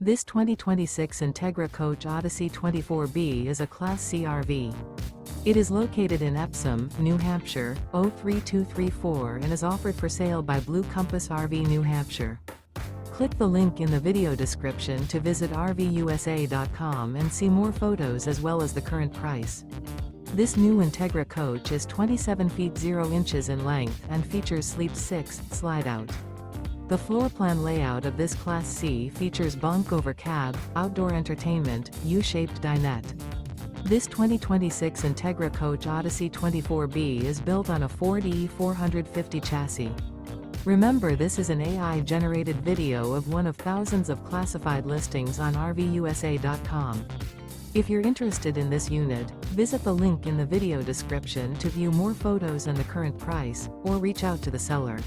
This 2026 Entegra Coach Odyssey 24B is a Class C RV. It is located in Epsom, New Hampshire, 03234 and is offered for sale by Blue Compass RV New Hampshire. Click the link in the video description to visit RVUSA.com and see more photos as well as the current price. This new Entegra coach is 27 feet 0 inches in length and features Sleep 6 Slideout. The floor plan layout of this Class C features bunk over cab, outdoor entertainment, U-shaped dinette. This 2026 Entegra Coach Odyssey 24B is built on a Ford E450 chassis. Remember, this is an AI-generated video of one of thousands of classified listings on RVUSA.com. If you're interested in this unit, visit the link in the video description to view more photos and the current price, or reach out to the seller.